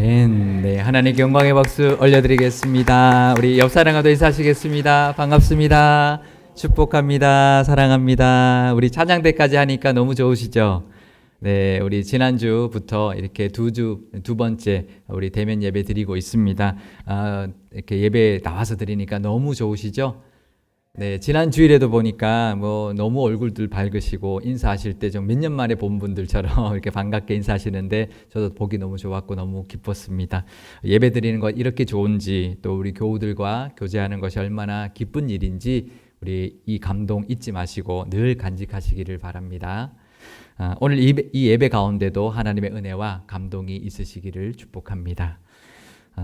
아멘. 네, 하나님께 영광의 박수 올려드리겠습니다. 우리 옆 사람과도 인사하시겠습니다. 반갑습니다. 축복합니다. 사랑합니다. 우리 찬양대까지 하니까 너무 좋으시죠? 네, 우리 지난주부터 이렇게 두 번째 우리 대면 예배 드리고 있습니다. 이렇게 예배 나와서 드리니까 너무 좋으시죠? 네, 지난 주일에도 보니까 너무 얼굴들 밝으시고 인사하실 때 좀 몇 년 만에 본 분들처럼 이렇게 반갑게 인사하시는데 저도 보기 너무 좋았고 너무 기뻤습니다. 예배 드리는 것 이렇게 좋은지, 또 우리 교우들과 교제하는 것이 얼마나 기쁜 일인지 우리 이 감동 잊지 마시고 늘 간직하시기를 바랍니다. 오늘 이 예배 가운데도 하나님의 은혜와 감동이 있으시기를 축복합니다.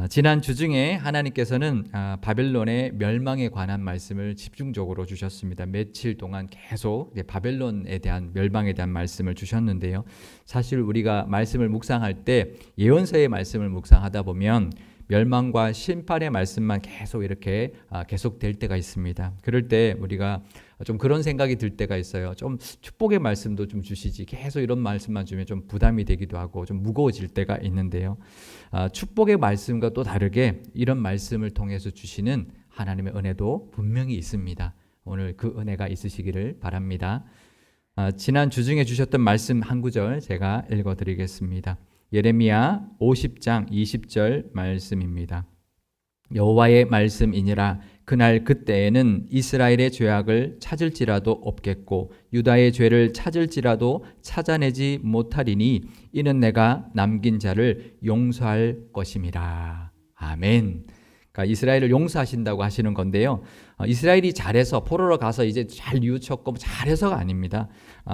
지난 주 중에 하나님께서는 바벨론의 멸망에 관한 말씀을 집중적으로 주셨습니다. 며칠 동안 계속 바벨론에 대한 멸망에 대한 말씀을 주셨는데요. 사실 우리가 말씀을 묵상할 때 예언서의 말씀을 묵상하다 보면 멸망과 심판의 말씀만 계속 이렇게 계속될 때가 있습니다. 그럴 때 우리가 좀 그런 생각이 들 때가 있어요. 좀 축복의 말씀도 좀 주시지, 계속 이런 말씀만 주면 좀 부담이 되기도 하고 좀 무거워질 때가 있는데요. 축복의 말씀과 또 다르게 이런 말씀을 통해서 주시는 하나님의 은혜도 분명히 있습니다. 오늘 그 은혜가 있으시기를 바랍니다. 지난 주 중에 주셨던 말씀 한 구절 제가 읽어드리겠습니다. 예레미야 50장 20절 말씀입니다. 여호와의 말씀이니라. 그날 그때에는 이스라엘의 죄악을 찾을지라도 없겠고 유다의 죄를 찾을지라도 찾아내지 못하리니 이는 내가 남긴 자를 용서할 것임이라. 아멘. 그러니까 이스라엘을 용서하신다고 하시는 건데요. 이스라엘이 잘해서 포로로 가서 이제 잘 뉘우쳤고 잘해서가 아닙니다.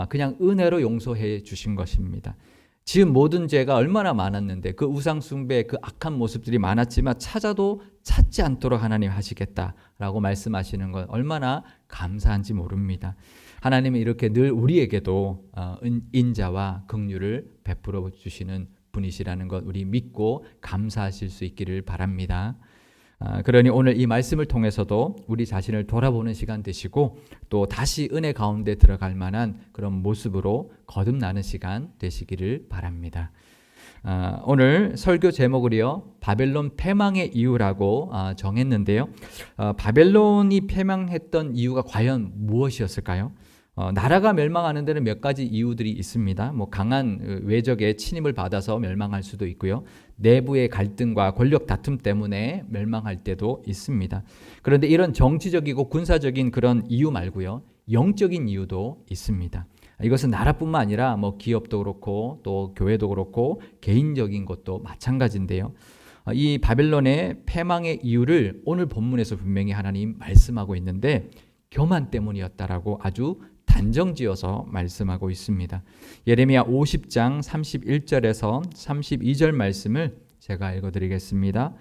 그냥 은혜로 용서해 주신 것입니다. 지은 모든 죄가 얼마나 많았는데 그 우상 숭배, 그 악한 모습들이 많았지만 찾아도 찾지 않도록 하나님 하시겠다라고 말씀하시는 건 얼마나 감사한지 모릅니다. 하나님은 이렇게 늘 우리에게도 인자와 긍휼을 베풀어 주시는 분이시라는 것 우리 믿고 감사하실 수 있기를 바랍니다. 그러니 오늘 이 말씀을 통해서도 우리 자신을 돌아보는 시간 되시고 또 다시 은혜 가운데 들어갈 만한 그런 모습으로 거듭나는 시간 되시기를 바랍니다. 오늘 설교 제목을요, 바벨론 패망의 이유라고 정했는데요. 바벨론이 패망했던 이유가 과연 무엇이었을까요? 나라가 멸망하는 데는 몇 가지 이유들이 있습니다. 강한 외적의 침입을 받아서 멸망할 수도 있고요. 내부의 갈등과 권력 다툼 때문에 멸망할 때도 있습니다. 그런데 이런 정치적이고 군사적인 그런 이유 말고요, 영적인 이유도 있습니다. 이것은 나라뿐만 아니라 기업도 그렇고 또 교회도 그렇고 개인적인 것도 마찬가지인데요. 이 바벨론의 패망의 이유를 오늘 본문에서 분명히 하나님 말씀하고 있는데 교만 때문이었다라고 아주 단정지어서 말씀하고 있습니다. 예레미야 50장 31절에서 32절 말씀을 제가 읽어드리겠습니다.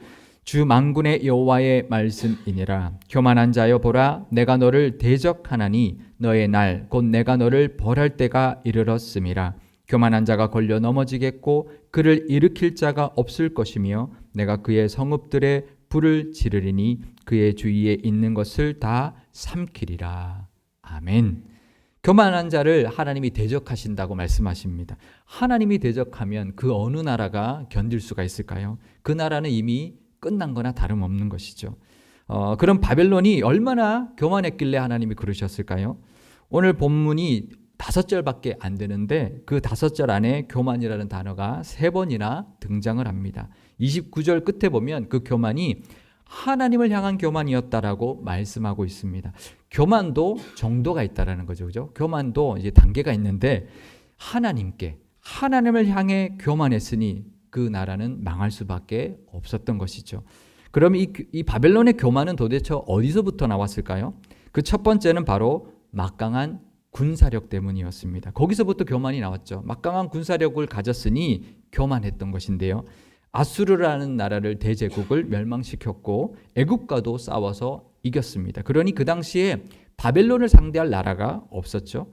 주 만군의 여호와의 말씀이니라. 교만한 자여 보라, 내가 너를 대적하나니 너의 날 곧 내가 너를 벌할 때가 이르렀음이라. 교만한 자가 걸려 넘어지겠고 그를 일으킬 자가 없을 것이며 내가 그의 성읍들에 불을 지르리니 그의 주위에 있는 것을 다 삼키리라. 아멘. 교만한 자를 하나님이 대적하신다고 말씀하십니다. 하나님이 대적하면 그 어느 나라가 견딜 수가 있을까요? 그 나라는 이미 끝난 거나 다름없는 것이죠. 그럼 바벨론이 얼마나 교만했길래 하나님이 그러셨을까요? 오늘 본문이 5절밖에 안 되는데 그 5절 안에 교만이라는 단어가 3번이나 등장을 합니다. 29절 끝에 보면 그 교만이 하나님을 향한 교만이었다라고 말씀하고 있습니다. 교만도 정도가 있다라는 거죠. 그죠? 교만도 이제 단계가 있는데 하나님을 향해 교만했으니 그 나라는 망할 수밖에 없었던 것이죠. 그럼 이 바벨론의 교만은 도대체 어디서부터 나왔을까요? 그 첫 번째는 바로 막강한 군사력 때문이었습니다. 거기서부터 교만이 나왔죠. 막강한 군사력을 가졌으니 교만했던 것인데요. 아수르라는 나라를 대제국을 멸망시켰고 애국과도 싸워서 이겼습니다. 그러니 그 당시에 바벨론을 상대할 나라가 없었죠.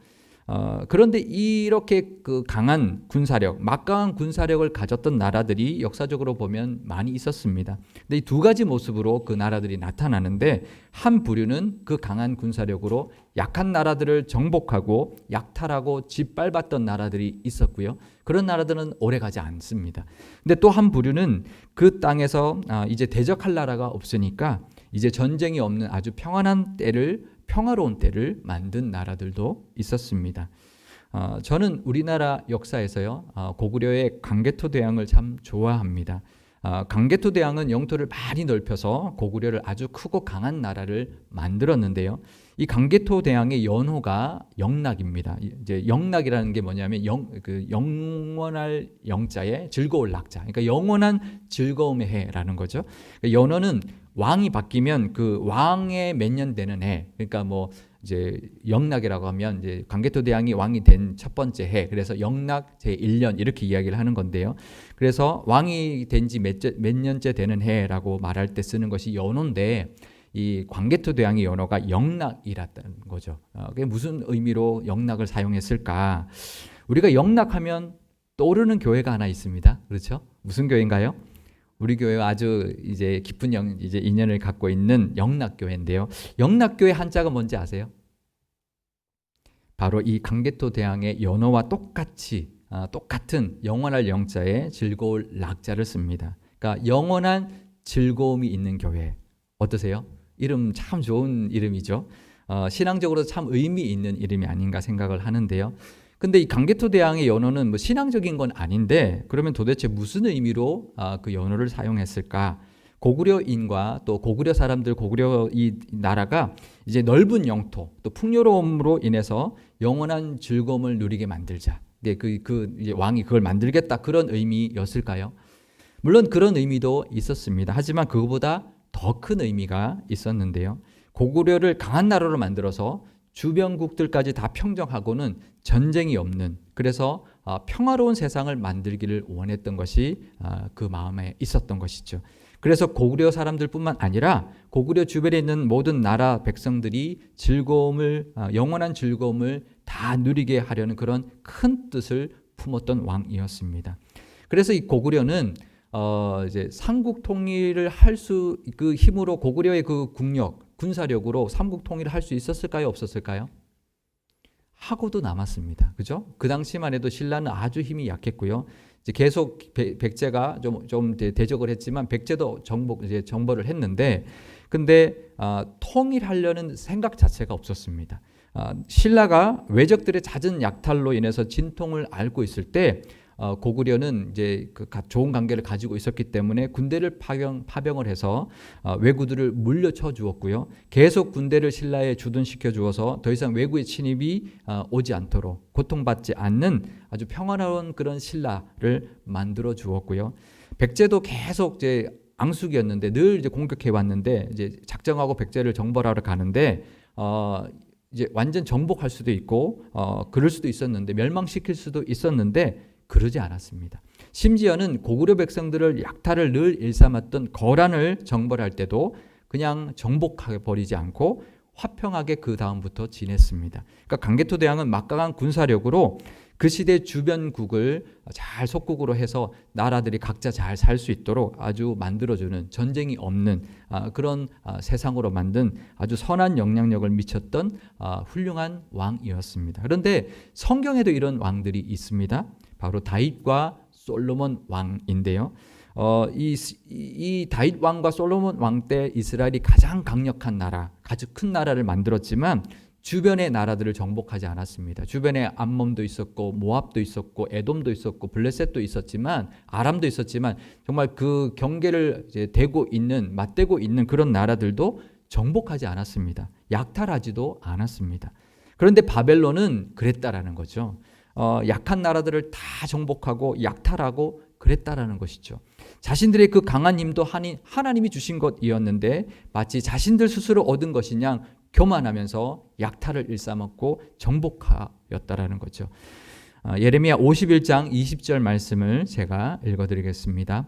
그런데 이렇게 그 강한 군사력, 막강한 군사력을 가졌던 나라들이 역사적으로 보면 많이 있었습니다. 근데 이 두 가지 모습으로 그 나라들이 나타나는데, 한 부류는 그 강한 군사력으로 약한 나라들을 정복하고 약탈하고 짓밟았던 나라들이 있었고요. 그런 나라들은 오래 가지 않습니다. 근데 또 한 부류는 그 땅에서 이제 대적할 나라가 없으니까 이제 전쟁이 없는 아주 평화로운 때를 만든 나라들도 있었습니다. 저는 우리나라 역사에서요, 고구려의 강개토 대왕을 참 좋아합니다. 강개토 대왕은 영토를 많이 넓혀서 고구려를 아주 크고 강한 나라를 만들었는데요. 이 강개토 대왕의 연호가 영락입니다. 이제 영락이라는 게 뭐냐면 영원할 영자에 즐거울 낙자. 그러니까 영원한 즐거움의 해라는 거죠. 그러니까 연호는 왕이 바뀌면 그 왕의 몇 년 되는 해. 그러니까 뭐 이제 영락이라고 하면 이제 강개토 대왕이 왕이 된 첫 번째 해. 그래서 영락 제 1년 이렇게 이야기를 하는 건데요. 그래서 왕이 된 지 몇 년째 되는 해라고 말할 때 쓰는 것이 연호인데, 이 광개토 대왕의 연호가 영락이라는 거죠. 그게 무슨 의미로 영락을 사용했을까? 우리가 영락하면 떠오르는 교회가 하나 있습니다. 그렇죠? 무슨 교회인가요? 우리 교회와 아주 이제 깊은 이제 인연을 갖고 있는 영락교회인데요. 영락교회 한자가 뭔지 아세요? 바로 이 강개토 대왕의 연호와 똑같은 영원할 영자에 즐거울 낙자를 씁니다. 그러니까 영원한 즐거움이 있는 교회. 어떠세요? 이름 참 좋은 이름이죠. 신앙적으로 참 의미 있는 이름이 아닌가 생각을 하는데요. 근데 이 강개토 대왕의 연호는 뭐 신앙적인 건 아닌데, 그러면 도대체 무슨 의미로 그 연호를 사용했을까? 고구려인과 또 고구려 사람들, 고구려 이 나라가 이제 넓은 영토, 또 풍요로움으로 인해서 영원한 즐거움을 누리게 만들자. 이제 왕이 그걸 만들겠다, 그런 의미였을까요? 물론 그런 의미도 있었습니다. 하지만 그거보다 더 큰 의미가 있었는데요. 고구려를 강한 나라로 만들어서 주변국들까지 다 평정하고는 전쟁이 없는, 그래서 평화로운 세상을 만들기를 원했던 것이 그 마음에 있었던 것이죠. 그래서 고구려 사람들뿐만 아니라 고구려 주변에 있는 모든 나라 백성들이 영원한 즐거움을 다 누리게 하려는 그런 큰 뜻을 품었던 왕이었습니다. 그래서 이 고구려는 이제 삼국 통일을 그 힘으로, 고구려의 그 군사력으로 삼국 통일을 할 수 있었을까요? 없었을까요? 하고도 남았습니다. 그죠? 그 당시만 해도 신라는 아주 힘이 약했고요. 이제 계속 백제가 좀 대적을 했지만 백제도 정벌을 했는데, 근데 통일하려는 생각 자체가 없었습니다. 신라가 외적들의 잦은 약탈로 인해서 진통을 앓고 있을 때 고구려는 이제 좋은 관계를 가지고 있었기 때문에 군대를 파병을 해서 왜구들을 물려쳐 주었고요. 계속 군대를 신라에 주둔시켜 주어서 더 이상 왜구의 침입이 오지 않도록, 고통받지 않는 아주 평화로운 그런 신라를 만들어 주었고요. 백제도 계속 이제 앙숙이었는데 늘 이제 공격해 왔는데, 이제 작정하고 백제를 정벌하러 가는데 이제 완전 정복할 수도 있고 그럴 수도 있었는데, 멸망시킬 수도 있었는데 그러지 않았습니다. 심지어는 고구려 백성들을 약탈을 늘 일삼았던 거란을 정벌할 때도 그냥 정복해 버리지 않고 화평하게 그 다음부터 지냈습니다. 그러니까 강개토 대왕은 막강한 군사력으로 그 시대 주변국을 잘 속국으로 해서 나라들이 각자 잘 살 수 있도록 아주 만들어주는, 전쟁이 없는 그런 세상으로 만든 아주 선한 영향력을 미쳤던 훌륭한 왕이었습니다. 그런데 성경에도 이런 왕들이 있습니다. 바로 다윗과 솔로몬 왕인데요. 이 다윗 왕과 솔로몬 왕 때 이스라엘이 가장 강력한 나라, 아주 큰 나라를 만들었지만 주변의 나라들을 정복하지 않았습니다. 주변에 암몬도 있었고 모압도 있었고 에돔도 있었고 블레셋도 있었지만, 아람도 있었지만, 정말 그 경계를 이제 맞대고 있는 그런 나라들도 정복하지 않았습니다. 약탈하지도 않았습니다. 그런데 바벨론은 그랬다라는 거죠. 약한 나라들을 다 정복하고 약탈하고 그랬다라는 것이죠. 자신들의 그 강한 힘도 하나님이 주신 것이었는데 마치 자신들 스스로 얻은 것이냐 교만하면서 약탈을 일삼았고 정복하였다라는 거죠. 예레미야 51장 20절 말씀을 제가 읽어드리겠습니다.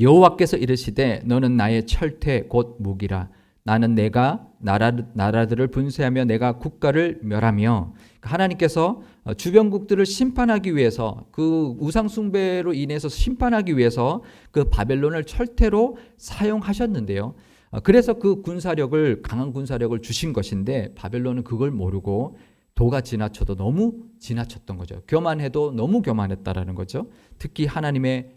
여호와께서 이르시되 너는 나의 철퇴 곧 무기라. 나는 내가 나라들을 분쇄하며 내가 국가를 멸하며 하나님께서 주변국들을 심판하기 위해서 그 우상 숭배로 인해서 심판하기 위해서 그 바벨론을 철퇴로 사용하셨는데요. 그래서 그 군사력을 강한 군사력을 주신 것인데 바벨론은 그걸 모르고 도가 지나쳐도 너무 지나쳤던 거죠. 교만해도 너무 교만했다라는 거죠. 특히 하나님의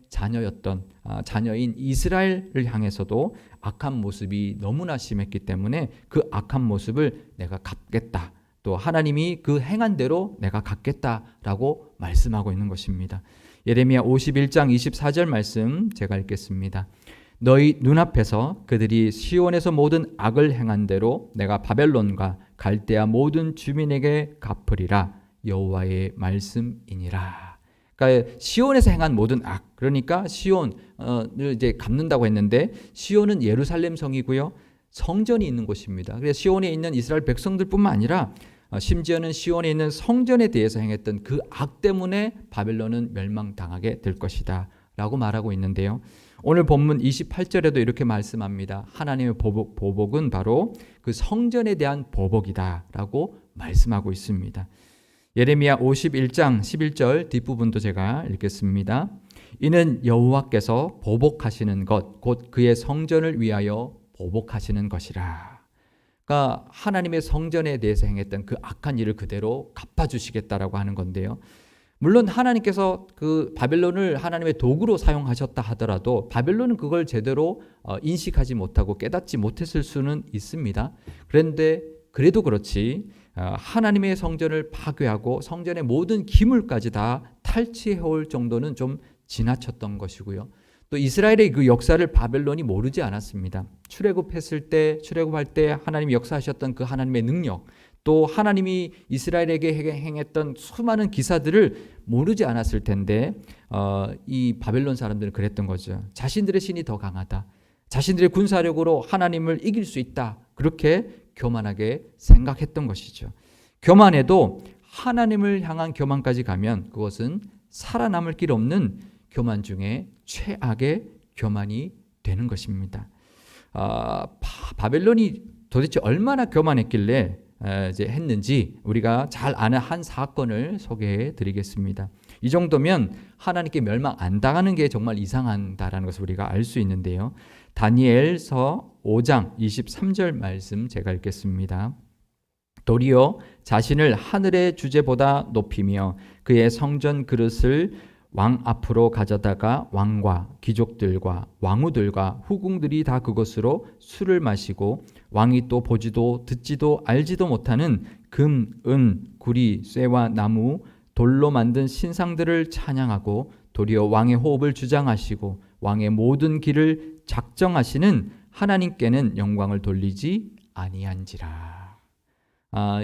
자녀인 이스라엘을 향해서도 악한 모습이 너무나 심했기 때문에 그 악한 모습을 내가 갚겠다. 또 하나님이 그 행한 대로 내가 갚겠다라고 말씀하고 있는 것입니다. 예레미야 51장 24절 말씀 제가 읽겠습니다. 너희 눈앞에서 그들이 시온에서 모든 악을 행한 대로 내가 바벨론과 갈대아 모든 주민에게 갚으리라 여호와의 말씀이니라. 그러니까 시온에서 행한 모든 악, 그러니까 시온을 이제 갚는다고 했는데 시온은 예루살렘 성이고요, 성전이 있는 곳입니다. 그래서 시온에 있는 이스라엘 백성들뿐만 아니라 심지어는 시온에 있는 성전에 대해서 행했던 그 악 때문에 바벨론은 멸망당하게 될 것이다 라고 말하고 있는데요. 오늘 본문 28절에도 이렇게 말씀합니다. 하나님의 보복은 바로 그 성전에 대한 보복이다 라고 말씀하고 있습니다. 예레미야 51장 11절 뒷부분도 제가 읽겠습니다. 이는 여호와께서 보복하시는 것 곧 그의 성전을 위하여 보복하시는 것이라. 그러니까 하나님의 성전에 대해서 행했던 그 악한 일을 그대로 갚아주시겠다라고 하는 건데요. 물론 하나님께서 그 바벨론을 하나님의 도구로 사용하셨다 하더라도 바벨론은 그걸 제대로 인식하지 못하고 깨닫지 못했을 수는 있습니다. 그런데 그래도 그렇지 하나님의 성전을 파괴하고 성전의 모든 기물까지 다 탈취해올 정도는 좀 지나쳤던 것이고요. 또 이스라엘의 그 역사를 바벨론이 모르지 않았습니다. 출애굽할 때 하나님이 역사하셨던 그 하나님의 능력, 또 하나님이 이스라엘에게 행했던 수많은 기사들을 모르지 않았을 텐데 이 바벨론 사람들은 그랬던 거죠. 자신들의 신이 더 강하다, 자신들의 군사력으로 하나님을 이길 수 있다, 그렇게 교만하게 생각했던 것이죠. 교만해도 하나님을 향한 교만까지 가면 그것은 살아남을 길 없는 교만 중에 최악의 교만이 되는 것입니다. 바벨론이 도대체 얼마나 교만했길래 이제 했는지 우리가 잘 아는 한 사건을 소개해 드리겠습니다. 이 정도면 하나님께 멸망 안 당하는 게 정말 이상하다라는 것을 우리가 알 수 있는데요. 다니엘서 5장 23절 말씀 제가 읽겠습니다. 도리어 자신을 하늘의 주제보다 높이며 그의 성전 그릇을 왕 앞으로 가져다가 왕과 귀족들과 왕후들과 후궁들이 다 그것으로 술을 마시고 왕이 또 보지도 듣지도 알지도 못하는 금, 은, 구리, 쇠와 나무, 돌로 만든 신상들을 찬양하고 도리어 왕의 호흡을 주장하시고 왕의 모든 길을 작정하시는 하나님께는 영광을 돌리지 아니한지라.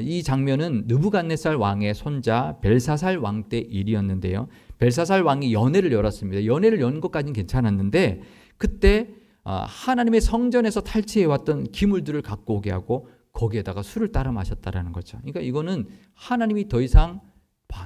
이 장면은 느부갓네살 왕의 손자 벨사살 왕 때 일이었는데요. 벨사살 왕이 연회를 열었습니다. 연회를 연 것까지는 괜찮았는데 그때 하나님의 성전에서 탈취해왔던 기물들을 갖고 오게 하고 거기에다가 술을 따라 마셨다라는 거죠. 그러니까 이거는 하나님이 더 이상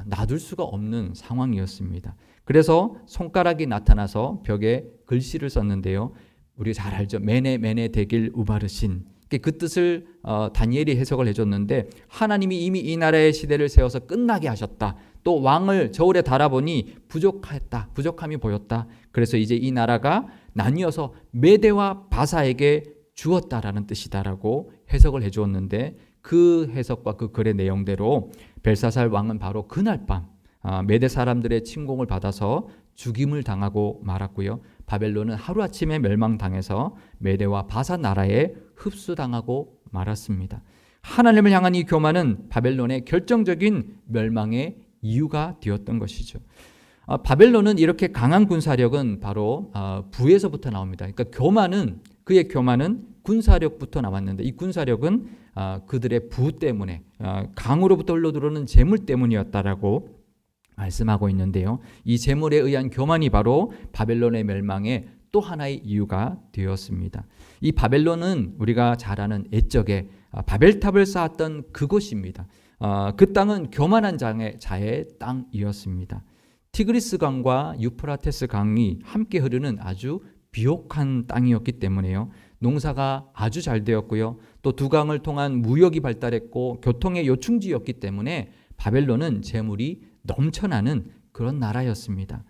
놔둘 수가 없는 상황이었습니다. 그래서 손가락이 나타나서 벽에 글씨를 썼는데요. 우리가 잘 알죠. 메네 메네 데길 우바르신. 그 뜻을 다니엘이 해석을 해줬는데 하나님이 이미 이 나라의 시대를 세워서 끝나게 하셨다. 또 왕을 저울에 달아보니 부족함이 보였다. 그래서 이제 이 나라가 나뉘어서 메대와 바사에게 주었다라는 뜻이다라고 해석을 해주었는데 그 해석과 그 글의 내용대로 벨사살 왕은 바로 그날 밤 메대 사람들의 침공을 받아서 죽임을 당하고 말았고요. 바벨론은 하루아침에 멸망당해서 메대와 바사 나라에 흡수당하고 말았습니다. 하나님을 향한 이 교만은 바벨론의 결정적인 멸망의 이유가 되었던 것이죠. 바벨론은 이렇게 강한 군사력은 바로 부에서부터 나옵니다. 그러니까 그의 교만은 군사력부터 나왔는데 이 군사력은 그들의 부 때문에 강으로부터 흘러들어오는 재물 때문이었다라고 말씀하고 있는데요. 이 재물에 의한 교만이 바로 바벨론의 멸망의 또 하나의 이유가 되었습니다. 이 바벨론은 우리가 잘 아는 옛적에 바벨탑을 쌓았던 그곳입니다. 그 땅은 교만한 자의 땅이었습니다. 티그리스 강과 유프라테스 강이 함께 흐르는 아주 비옥한 땅이었기 때문에요. 농사가 아주 잘 되었고요. 또 두강을 통한 무역이 발달했고 교통의 요충지였기 때문에 바벨론은 재물이 넘쳐나는 그런 나라였습니다.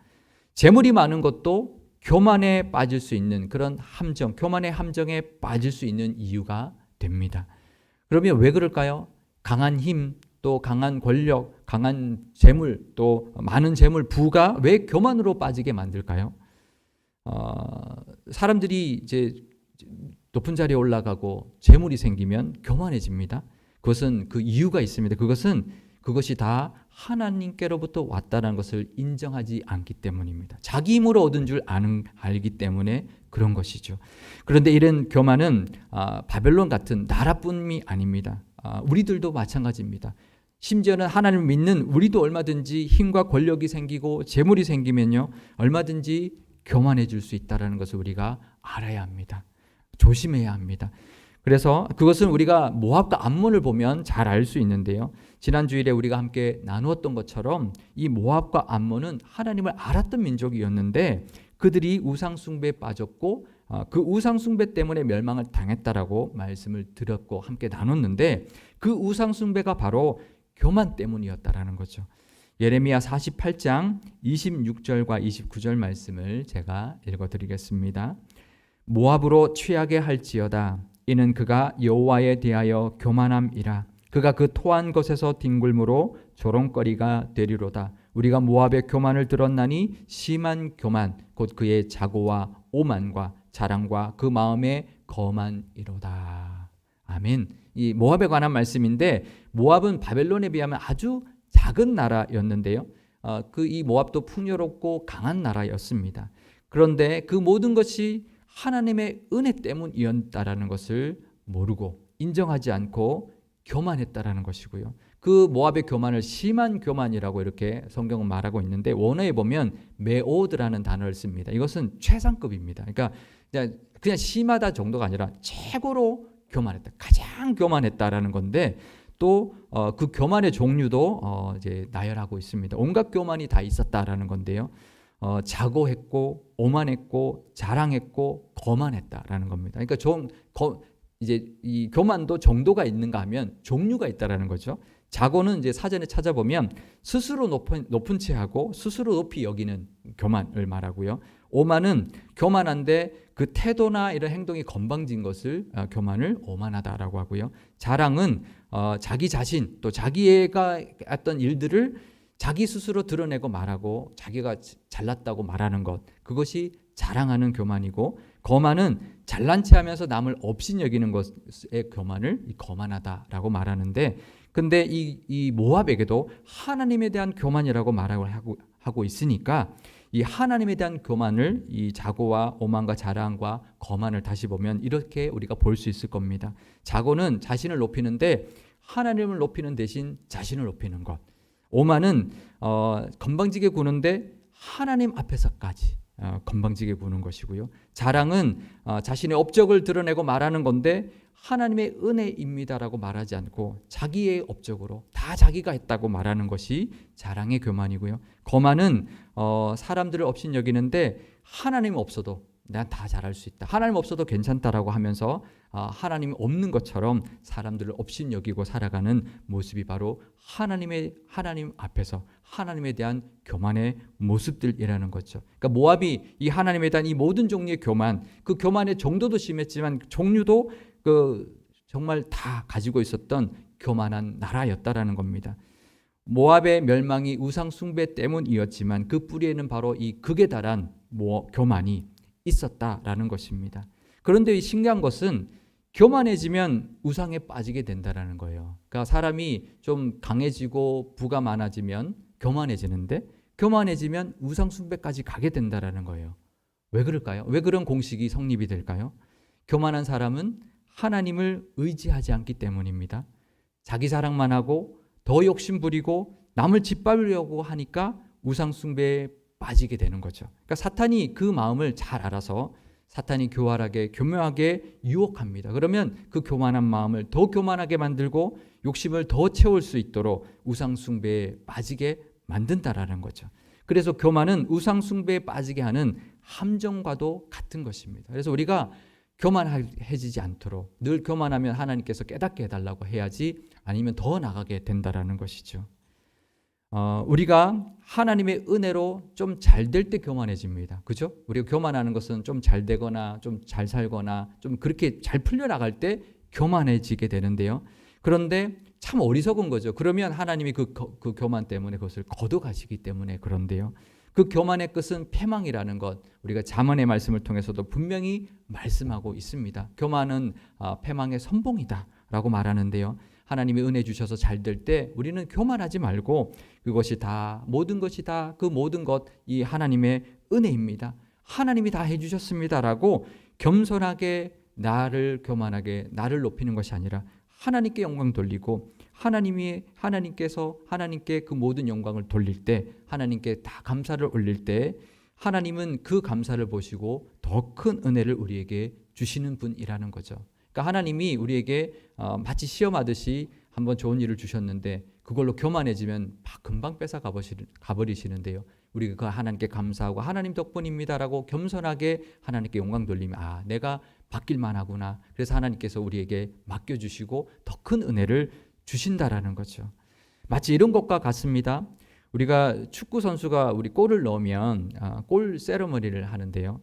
재물이 많은 것도 교만에 빠질 수 있는 그런 함정, 교만의 함정에 빠질 수 있는 이유가 됩니다. 그러면 왜 그럴까요? 강한 힘, 또 강한 권력, 강한 재물, 또 많은 재물, 부가 왜 교만으로 빠지게 만들까요? 사람들이 이제 높은 자리에 올라가고 재물이 생기면 교만해집니다. 그것은 그 이유가 있습니다. 그것이 다 하나님께로부터 왔다는 것을 인정하지 않기 때문입니다. 자기 힘으로 얻은 줄 알기 때문에 그런 것이죠. 그런데 이런 교만은 바벨론 같은 나라뿐이 아닙니다. 우리들도 마찬가지입니다. 심지어는 하나님을 믿는 우리도 얼마든지 힘과 권력이 생기고 재물이 생기면요, 얼마든지 교만해질 수 있다는 것을 우리가 알아야 합니다. 조심해야 합니다. 그래서 그것은 우리가 모압과 암몬을 보면 잘 알 수 있는데요. 지난 주일에 우리가 함께 나누었던 것처럼 이 모압과 암몬은 하나님을 알았던 민족이었는데 그들이 우상 숭배에 빠졌고 그 우상 숭배 때문에 멸망을 당했다라고 말씀을 드렸고 함께 나눴는데 그 우상 숭배가 바로 교만 때문이었다라는 거죠. 예레미야 48장 26절과 29절 말씀을 제가 읽어드리겠습니다. 모압으로 취하게 할지어다. 이는 그가 여호와에 대하여 교만함이라. 그가 그 토한 것에서 뒹굴므로 조롱거리가 되리로다. 우리가 모압의 교만을 들었나니 심한 교만 곧 그의 자고와 오만과 자랑과 그 마음의 거만이로다. 아멘. 이 모압에 관한 말씀인데 모압은 바벨론에 비하면 아주 작은 나라였는데요. 이 모압도 풍요롭고 강한 나라였습니다. 그런데 그 모든 것이 하나님의 은혜 때문이었다라는 것을 모르고 인정하지 않고 교만했다라는 것이고요. 그 모압의 교만을 심한 교만이라고 이렇게 성경은 말하고 있는데 원어에 보면 메오드라는 단어를 씁니다. 이것은 최상급입니다. 그러니까 그냥 심하다 정도가 아니라 최고로 교만했다. 가장 교만했다라는 건데 또 그 교만의 종류도 이제 나열하고 있습니다. 온갖 교만이 다 있었다라는 건데요. 자고했고 오만했고 자랑했고 거만했다라는 겁니다. 그러니까 이제 이 교만도 정도가 있는가 하면 종류가 있다라는 거죠. 자고는 이제 사전에 찾아보면 스스로 높은 채하고 스스로 높이 여기는 교만을 말하고요. 오만은 교만한데 그 태도나 이런 행동이 건방진 것을 교만을 오만하다라고 하고요. 자랑은 자기 자신 또 자기가 했던 일들을 자기 스스로 드러내고 말하고 자기가 잘났다고 말하는 것, 그것이 자랑하는 교만이고, 거만은 잘난 체하면서 남을 업신여기는 것의 교만을 거만하다라고 말하는데, 근데 이 모압에게도 하나님에 대한 교만이라고 말하고 있으니까 이 하나님에 대한 교만을 이 자고와 오만과 자랑과 거만을 다시 보면 이렇게 우리가 볼 수 있을 겁니다. 자고는 자신을 높이는데 하나님을 높이는 대신 자신을 높이는 것. 오만은 건방지게 구는데 하나님 앞에서까지 건방지게 구는 것이고요. 자랑은 자신의 업적을 드러내고 말하는 건데 하나님의 은혜입니다라고 말하지 않고 자기의 업적으로 다 자기가 했다고 말하는 것이 자랑의 교만이고요. 거만은 사람들을 업신여기는데 하나님 없어도 난 다 잘할 수 있다. 하나님 없어도 괜찮다라고 하면서 하나님 없는 것처럼 사람들을 업신여기고 살아가는 모습이 바로 하나님 앞에서 하나님에 대한 교만의 모습들이라는 거죠. 그러니까 모압이 이 하나님에 대한 이 모든 종류의 교만, 그 교만의 정도도 심했지만 종류도 정말 다 가지고 있었던 교만한 나라였다라는 겁니다. 모압의 멸망이 우상 숭배 때문이었지만 그 뿌리에는 바로 이 극에 달한 교만이 있었다라는 것입니다. 그런데 이 신기한 것은 교만해지면 우상에 빠지게 된다라는 거예요. 그러니까 사람이 좀 강해지고 부가 많아지면 교만해지는데 교만해지면 우상 숭배까지 가게 된다라는 거예요. 왜 그럴까요? 왜 그런 공식이 성립이 될까요? 교만한 사람은 하나님을 의지하지 않기 때문입니다. 자기 사랑만 하고 더 욕심 부리고 남을 짓밟으려고 하니까 우상 숭배에 빠지게 되는 거죠. 그러니까 사탄이 그 마음을 잘 알아서 사탄이 교묘하게 유혹합니다. 그러면 그 교만한 마음을 더 교만하게 만들고 욕심을 더 채울 수 있도록 우상 숭배에 빠지게 만든다라는 거죠. 그래서 교만은 우상 숭배에 빠지게 하는 함정과도 같은 것입니다. 그래서 우리가 교만해지지 않도록 늘 교만하면 하나님께서 깨닫게 해달라고 해야지 아니면 더 나가게 된다라는 것이죠. 우리가 하나님의 은혜로 좀 잘 될 때 교만해집니다. 그죠? 우리가 교만하는 것은 좀 잘 되거나 좀 잘 살거나 좀 그렇게 잘 풀려나갈 때 교만해지게 되는데요. 그런데 참 어리석은 거죠. 그러면 하나님이 그 교만 때문에 그것을 거둬가시기 때문에 그런데요. 그 교만의 끝은 패망이라는 것, 우리가 잠언의 말씀을 통해서도 분명히 말씀하고 있습니다. 교만은 패망의 선봉이다라고 말하는데요. 하나님이 은혜 주셔서 잘 될 때 우리는 교만하지 말고 그것이 다, 모든 것이 다, 그 모든 것 이 하나님의 은혜입니다. 하나님이 다 해주셨습니다라고 겸손하게 나를 교만하게 나를 높이는 것이 아니라 하나님께 영광 돌리고 하나님께서 하나님께 그 모든 영광을 돌릴 때, 하나님께 다 감사를 올릴 때 하나님은 그 감사를 보시고 더 큰 은혜를 우리에게 주시는 분이라는 거죠. 그러니까 하나님이 우리에게 마치 시험하듯이 한번 좋은 일을 주셨는데 그걸로 교만해지면 금방 뺏어 가버리시는데요. 우리가 그 하나님께 감사하고 하나님 덕분입니다라고 겸손하게 하나님께 영광 돌리면 내가 받길만 하구나. 그래서 하나님께서 우리에게 맡겨주시고 더 큰 은혜를 주신다라는 거죠. 마치 이런 것과 같습니다. 우리가 축구 선수가 우리 골을 넣으면 골 세레머니를 하는데요.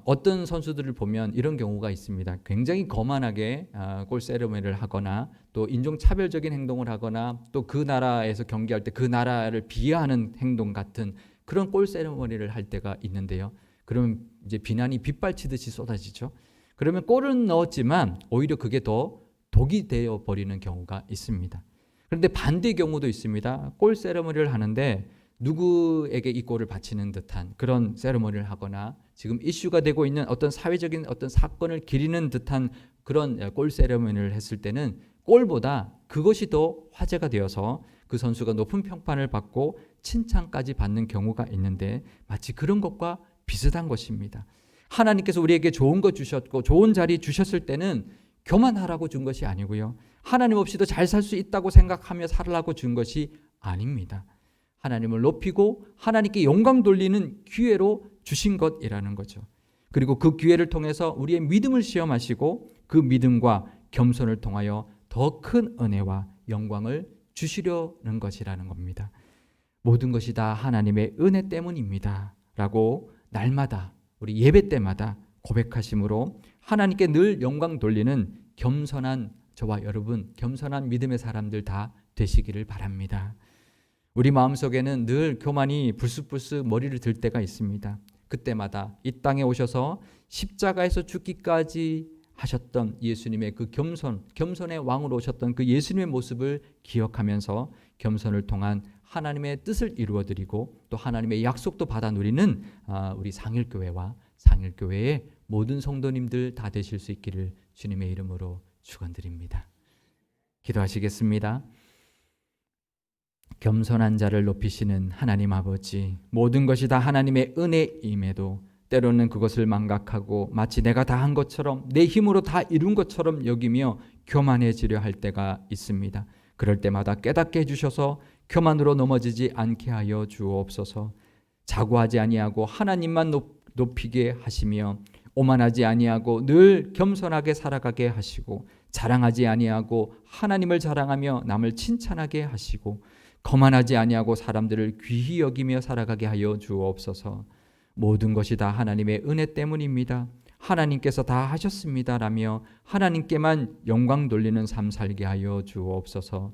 어떤 선수들을 보면 이런 경우가 있습니다. 굉장히 거만하게 골 세레머니를 하거나 또 인종차별적인 행동을 하거나 또 그 나라에서 경기할 때 그 나라를 비하하는 행동 같은 그런 골 세레머니를 할 때가 있는데요. 그러면 이제 비난이 빗발치듯이 쏟아지죠. 그러면 골은 넣었지만 오히려 그게 더 독이 되어 버리는 경우가 있습니다. 그런데 반대의 경우도 있습니다. 골 세레머니를 하는데 누구에게 이 골을 바치는 듯한 그런 세레머니를 하거나 지금 이슈가 되고 있는 어떤 사회적인 어떤 사건을 기리는 듯한 그런 골 세레머니를 했을 때는 골보다 그것이 더 화제가 되어서 그 선수가 높은 평판을 받고 칭찬까지 받는 경우가 있는데 마치 그런 것과 비슷한 것입니다. 하나님께서 우리에게 좋은 것 주셨고 좋은 자리 주셨을 때는 교만하라고 준 것이 아니고요. 하나님 없이도 잘 살 수 있다고 생각하며 살라고 준 것이 아닙니다. 하나님을 높이고 하나님께 영광 돌리는 기회로 주신 것이라는 거죠. 그리고 그 기회를 통해서 우리의 믿음을 시험하시고 그 믿음과 겸손을 통하여 더 큰 은혜와 영광을 주시려는 것이라는 겁니다. 모든 것이 다 하나님의 은혜 때문입니다 라고 날마다 우리 예배 때마다 고백하심으로 하나님께 늘 영광 돌리는 겸손한 저와 여러분, 겸손한 믿음의 사람들 다 되시기를 바랍니다. 우리 마음속에는 늘 교만이 불쑥불쑥 머리를 들 때가 있습니다. 그때마다 이 땅에 오셔서 십자가에서 죽기까지 하셨던 예수님의 그 겸손의 왕으로 오셨던 그 예수님의 모습을 기억하면서 겸손을 통한 하나님의 뜻을 이루어드리고 또 하나님의 약속도 받아 누리는 우리 상일교회와 상일교회의 모든 성도님들 다 되실 수 있기를 주님의 이름으로 축원드립니다. 기도하시겠습니다. 겸손한 자를 높이시는 하나님 아버지, 모든 것이 다 하나님의 은혜임에도 때로는 그것을 망각하고 마치 내가 다 한 것처럼 내 힘으로 다 이룬 것처럼 여기며 교만해지려 할 때가 있습니다. 그럴 때마다 깨닫게 해주셔서 교만으로 넘어지지 않게 하여 주옵소서. 자고하지 아니하고 하나님만 높이게 하시며 오만하지 아니하고 늘 겸손하게 살아가게 하시고 자랑하지 아니하고 하나님을 자랑하며 남을 칭찬하게 하시고 거만하지 아니하고 사람들을 귀히 여기며 살아가게 하여 주옵소서. 모든 것이 다 하나님의 은혜 때문입니다. 하나님께서 다 하셨습니다라며 하나님께만 영광 돌리는 삶 살게 하여 주옵소서.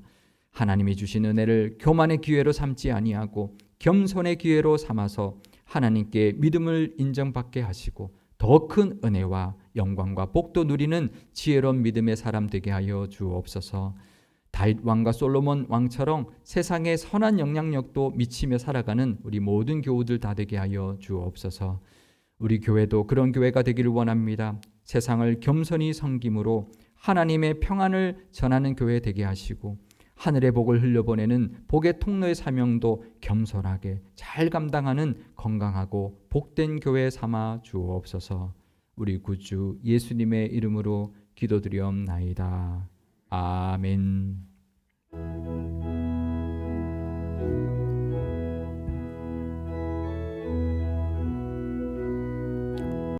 하나님이 주신 은혜를 교만의 기회로 삼지 아니하고 겸손의 기회로 삼아서 하나님께 믿음을 인정받게 하시고 더 큰 은혜와 영광과 복도 누리는 지혜로운 믿음의 사람 되게 하여 주옵소서. 다윗 왕과 솔로몬 왕처럼 세상에 선한 영향력도 미치며 살아가는 우리 모든 교우들 다 되게 하여 주옵소서. 우리 교회도 그런 교회가 되기를 원합니다. 세상을 겸손히 섬김으로 하나님의 평안을 전하는 교회 되게 하시고 하늘의 복을 흘려보내는 복의 통로의 사명도 겸손하게 잘 감당하는 건강하고 복된 교회 삼아 주옵소서. 우리 구주 예수님의 이름으로 기도드리옵나이다. 아멘.